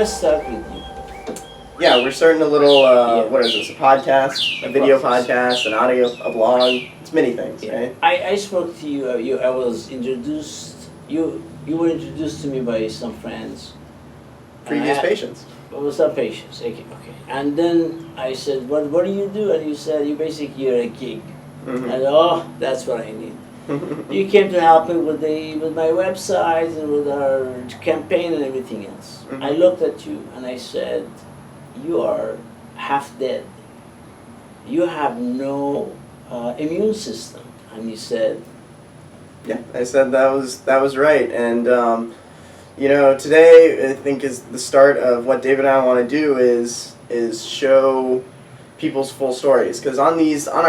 want to start with you. Yeah, we're starting a little, Yeah. what is this, a podcast, a video podcast, an audio, a blog. It's many things, right? I spoke to you. I was introduced. You were introduced to me by some friends. Previous patients. It was some patients. Okay. And then I said, "What do you do?" And you said, "You're a gig." Mm-hmm. And that's what I need. You came to help me with my website and with our campaign and everything else. Mm-hmm. I looked at you and I said, "You are half dead. You have no immune system." And you said, Yeah, I said that was right, and today I think is the start of what David and I want to do is show people's full stories, because on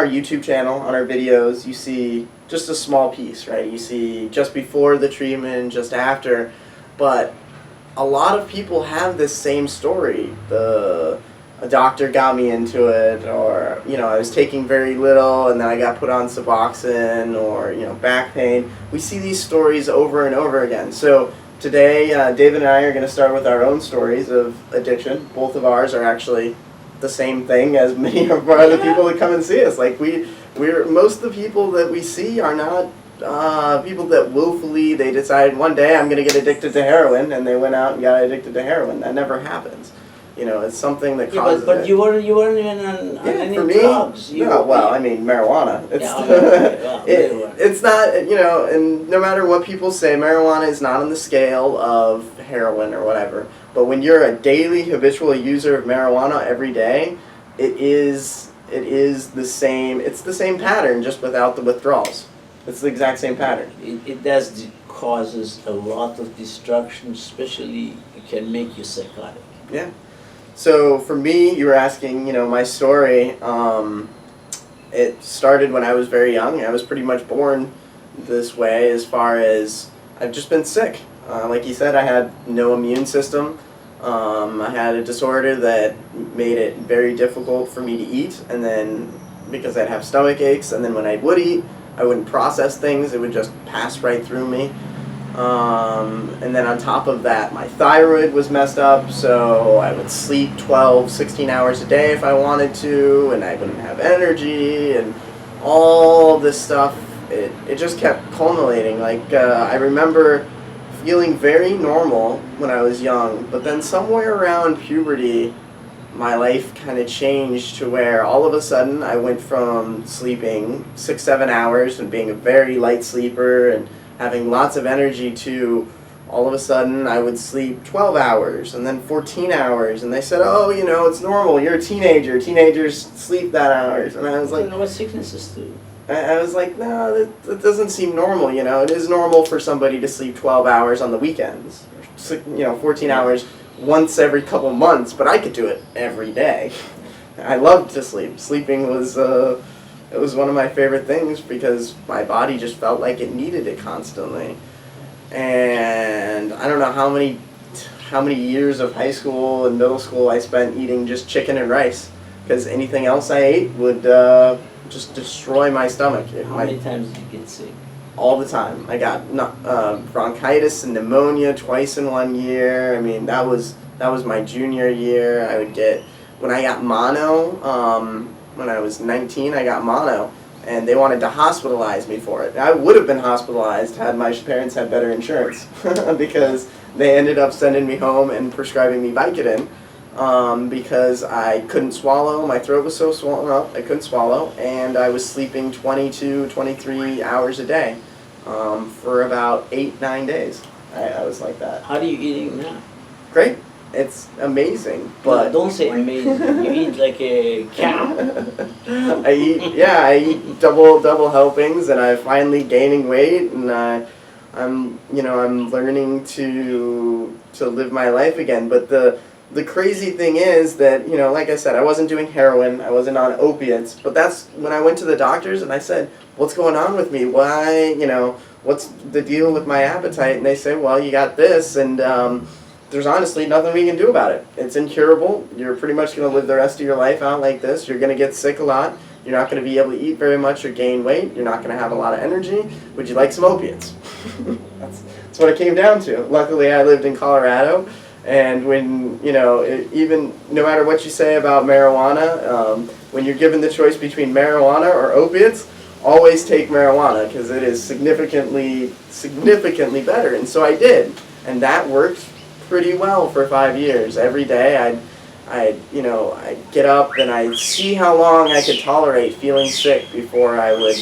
our YouTube channel, on our videos, you see just a small piece, right? You see just before the treatment, just after, but a lot of people have this same story. A doctor got me into it, or I was taking very little and then I got put on Suboxone, or back pain. We see these stories over and over again. So today, David and I are going to start with our own stories of addiction. Both of ours are actually the same thing as many of our other people that come and see us. Like we're most of the people that we see are not people that willfully they decided one day I'm going to get addicted to heroin, and they went out and got addicted to heroin. That never happens. It's something that causes but it. you weren't even on any for me, drugs. I mean marijuana. It's it's not, and no matter what people say, marijuana is not on the scale of heroin or whatever. But when you're a daily habitual user of marijuana every day, it is the same. It's the same pattern, just without the withdrawals. It's the exact same pattern. It does causes a lot of destruction, especially it can make you psychotic. Yeah. So for me, you were asking, my story. It started when I was very young. I was pretty much born this way, as far as I've just been sick. Like you said, I had no immune system. I had a disorder that made it very difficult for me to eat, and then because I'd have stomach aches, and then when I would eat, I wouldn't process things. It would just pass right through me. And then on top of that, my thyroid was messed up, so I would sleep 12, 16 hours a day if I wanted to, and I wouldn't have energy, and all this stuff. It just kept culminating. Like, I remember feeling very normal when I was young, but then somewhere around puberty, my life kind of changed to where all of a sudden I went from sleeping 6-7 hours and being a very light sleeper and having lots of energy to all of a sudden I would sleep 12 hours and then 14 hours, and they said, "Oh, it's normal, you're a teenager, teenagers sleep that hours." And I was like, what sicknesses do? I was like, no, that doesn't seem normal. It is normal for somebody to sleep 12 hours on the weekends, 14 hours once every couple months, but I could do it every day. I loved to sleep. Sleeping was it was one of my favorite things, because my body just felt like it needed it constantly. And I don't know how many years of high school and middle school I spent eating just chicken and rice, because anything else I ate would just destroy my stomach. How many times did you get sick? All the time. I got bronchitis and pneumonia twice in 1 year. I mean, that was my junior year. I would get, when I got mono, when I was 19, I got mono, and they wanted to hospitalize me for it. I would have been hospitalized had my parents had better insurance, because they ended up sending me home and prescribing me Vicodin, because I couldn't swallow. My throat was so swollen up, I couldn't swallow, and I was sleeping 22, 23 hours a day for about 8-9 days. I was like that. How do you eating now? Great. It's amazing, but... No, don't say amazing. You eat like a cow. I eat double helpings, and I'm finally gaining weight, and I'm learning to live my life again. But the crazy thing is that, like I said, I wasn't doing heroin, I wasn't on opiates, but that's when I went to the doctors and I said, "What's going on with me? Why, what's the deal with my appetite?" And they say, "Well, you got this, and there's honestly nothing we can do about it. It's incurable. You're pretty much going to live the rest of your life out like this. You're going to get sick a lot. You're not going to be able to eat very much or gain weight. You're not going to have a lot of energy. Would you like some opiates?" That's what it came down to. Luckily, I lived in Colorado, And when, even no matter what you say about marijuana, when you're given the choice between marijuana or opiates, always take marijuana because it is significantly better. And so I did. And that worked pretty well for 5 years. Every day I'd get up and I'd see how long I could tolerate feeling sick before I would,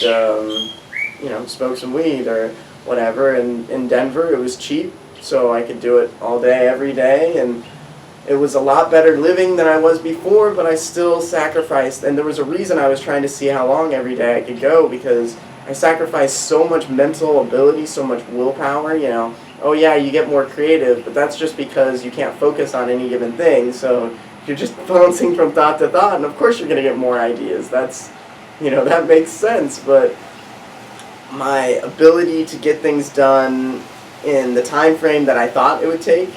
smoke some weed or whatever. And in Denver, it was cheap, so I could do it all day, every day. And it was a lot better living than I was before, but I still sacrificed. And there was a reason I was trying to see how long every day I could go, because I sacrificed so much mental ability, so much willpower, Oh yeah, you get more creative, but that's just because you can't focus on any given thing. So you're just bouncing from thought to thought, and of course you're going to get more ideas. That's, that makes sense. But my ability to get things done in the time frame that I thought it would take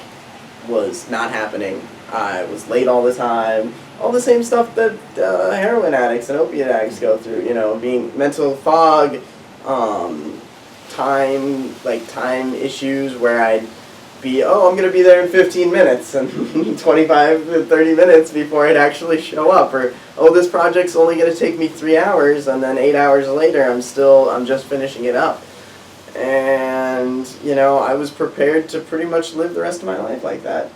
was not happening. I was late all the time. All the same stuff that heroin addicts and opiate addicts go through. Being mental fog, time issues where I'd be, I'm going to be there in 15 minutes and 25 to 30 minutes before I'd actually show up. Or, this project's only going to take me 3 hours, and then 8 hours later I'm just finishing it up. And, I was prepared to pretty much live the rest of my life like that,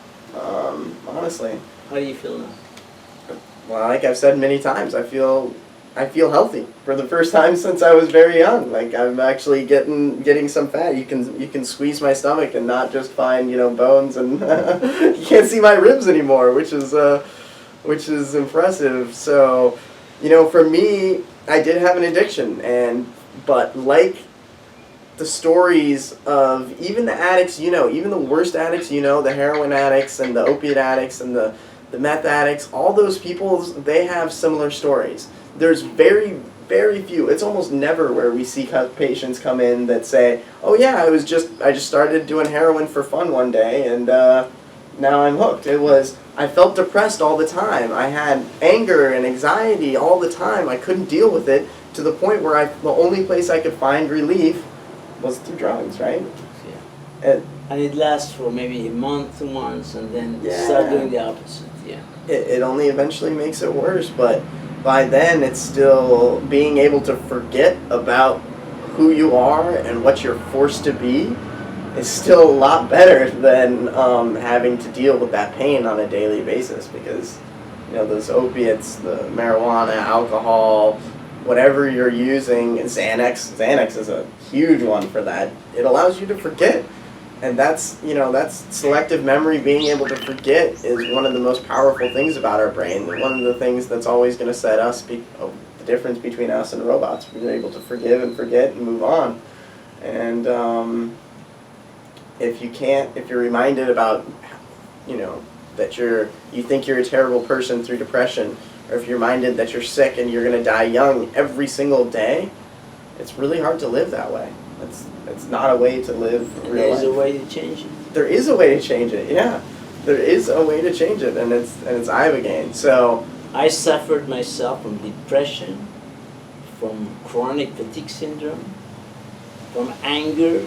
honestly. How do you feel now? Well, like I've said many times, I feel healthy for the first time since I was very young. Like, I'm actually getting some fat. You can squeeze my stomach and not just find bones, and you can't see my ribs anymore, which is impressive. So, for me, I did have an addiction, but like the stories of even the addicts, even the worst addicts, the heroin addicts and the opiate addicts and the meth addicts, all those people, they have similar stories. There's very, very few. It's almost never where we see patients come in that say, "Oh yeah, I just started doing heroin for fun one day, and now I'm hooked." It was, I felt depressed all the time. I had anger and anxiety all the time. I couldn't deal with it, to the point where the only place I could find relief was through drugs, right? Yeah. And it lasts for maybe a month, 2 months, and then start doing the opposite. Yeah. It only eventually makes it worse, but by then it's still being able to forget about who you are and what you're forced to be is still a lot better than having to deal with that pain on a daily basis, because those opiates, the marijuana, alcohol, whatever you're using, Xanax is a huge one for that. It allows you to forget. And that's selective memory, being able to forget, is one of the most powerful things about our brain. One of the things that's always going to set us, the difference between us and robots. We're able to forgive and forget and move on. And if you're reminded about, that you think you're a terrible person through depression, or if you're reminded that you're sick and you're going to die young every single day, it's really hard to live that way. It's not a way to live real life. There is a way to change it. There is a way to change it, yeah. There is a way to change it, and it's Ibogaine. So I suffered myself from depression, from chronic fatigue syndrome, from anger,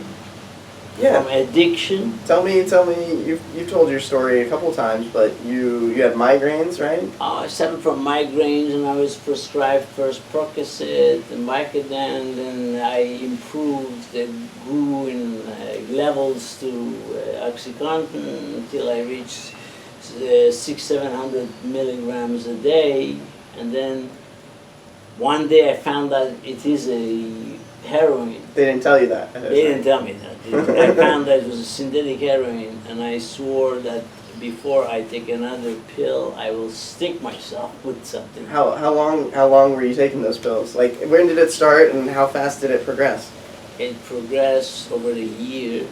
from addiction. Tell me, you've told your story a couple times, but you had migraines, right? I suffered from migraines, and I was prescribed first Percocet and Vicodin, and I improved and grew in levels to OxyContin until I reached 600-700 milligrams a day, and then one day I found out it is a heroin. They didn't tell you that. They didn't tell me that. I found that it was a synthetic heroin, and I swore that before I take another pill, I will stick myself with something. How long were you taking those pills? Like, when did it start, and how fast did it progress? It progressed over a year,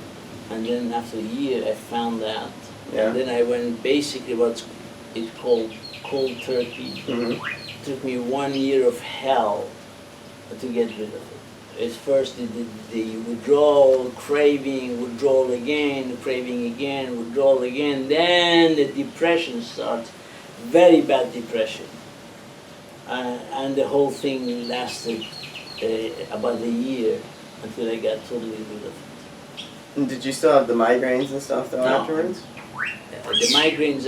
and then after a year, I found out. Yeah. And then I went basically what's called cold turkey. Mm-hmm. It took me 1 year of hell to get rid of it. At first, the withdrawal, craving, withdrawal again, craving again, withdrawal again. Then the depression starts, very bad depression. And the whole thing lasted about a year until I got totally rid of it. And did you still have the migraines and stuff though afterwards? The migraines,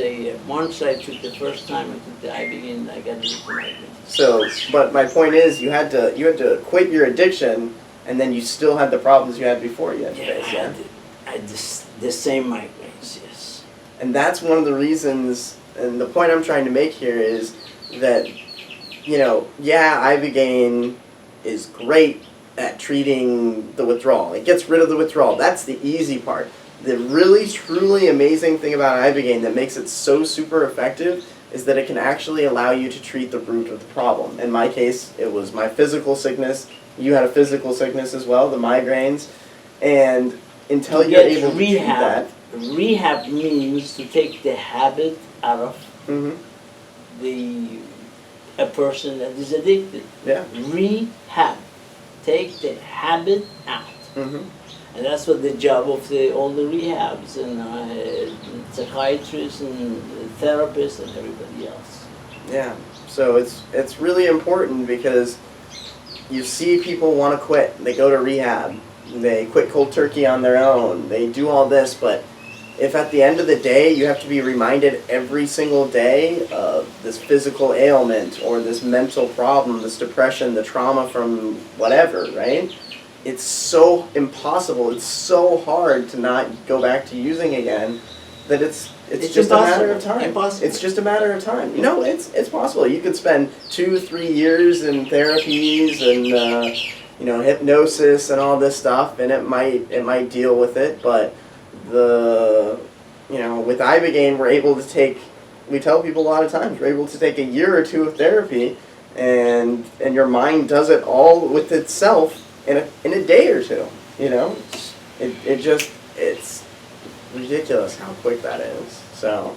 once I took the first time I took the Ibogaine, I got rid of the migraines. So, but my point is, you had to quit your addiction, and then you still had the problems you had before you had to face. I had the same migraines, yes. And that's one of the reasons, and the point I'm trying to make here is that, Ibogaine is great at treating the withdrawal. It gets rid of the withdrawal. That's the easy part. The really, truly amazing thing about Ibogaine that makes it so super effective is that it can actually allow you to treat the root of the problem. In my case, it was my physical sickness. You had a physical sickness as well, the migraines. And until you're able to treat that... Rehab means to take the habit out of a person that is addicted. Yeah. Rehab. Take the habit out. And that's what the job of all the rehabs and psychiatrists and therapists and everybody else. Yeah, so it's really important because you see people want to quit. They go to rehab. They quit cold turkey on their own. They do all this, but if at the end of the day you have to be reminded every single day of this physical ailment or this mental problem, this depression, the trauma from whatever, right? It's so impossible, it's so hard to not go back to using again that it's just a matter of time. Impossible. It's just a matter of time. It's possible. You could spend 2-3 years in therapies and hypnosis and all this stuff, and it might deal with it, but with Ibogaine we tell people a lot of times, we're able to take a year or two of therapy and your mind does it all with itself in a day or two. It's ridiculous how quick that is. So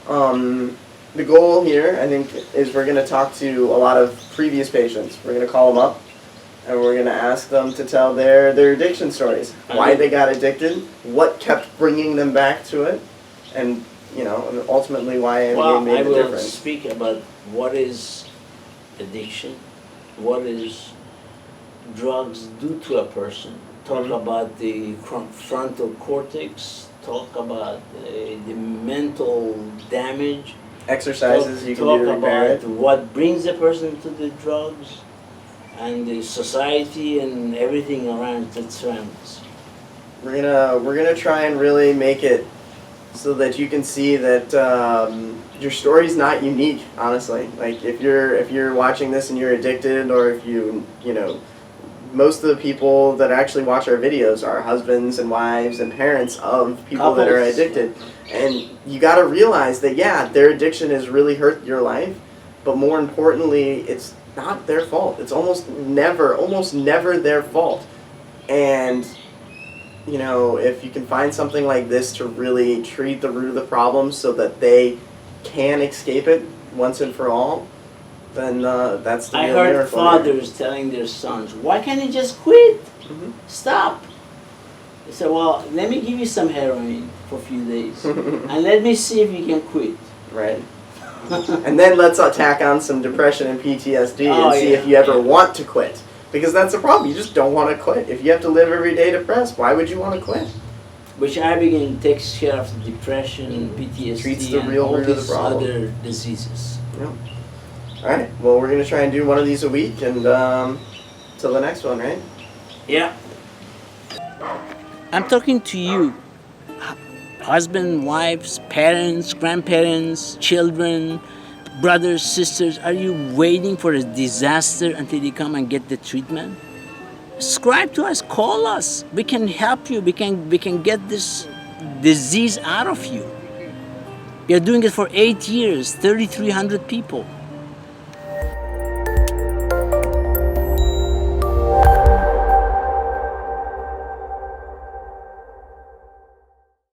the goal here, I think, is we're going to talk to a lot of previous patients. We're going to call them up and we're going to ask them to tell their addiction stories, why they got addicted, what kept bringing them back to it, and ultimately why Ibogaine made the difference. I will speak about what is addiction, what is drugs do to a person, talk about the frontal cortex, talk about the mental damage, exercises you can do to repair it, talk about what brings a person to the drugs, and the society and everything around that surrounds. We're gonna try and really make it so that you can see that your story's not unique. Honestly, like if you're watching this and you're addicted, or if most of the people that actually watch our videos are husbands and wives and parents of people that are addicted, and you got to realize that their addiction has really hurt your life, but more importantly, it's not their fault. It's almost never their fault. And if you can find something like this to really treat the root of the problem so that they can escape it once and for all, then that's the real miracle. I heard fathers telling their sons, why can't you just quit? Stop. They said, well, let me give you some heroin for a few days and let me see if you can quit. Right. And then let's tack on some depression and PTSD and see if you ever want to quit. Because that's the problem. You just don't want to quit. If you have to live every day depressed, why would you want to quit? Which Ibogaine takes care of the depression, PTSD, treats the real root of the problem. Other diseases. Yep. All right. Well, we're going to try and do one of these a week, and till the next one, right? Yeah. I'm talking to you. Husband, wives, parents, grandparents, children, brothers, sisters. Are you waiting for a disaster until you come and get the treatment? Subscribe to us, call us. We can help you. We can get this disease out of you. We are doing it for 8 years, 3,300 people.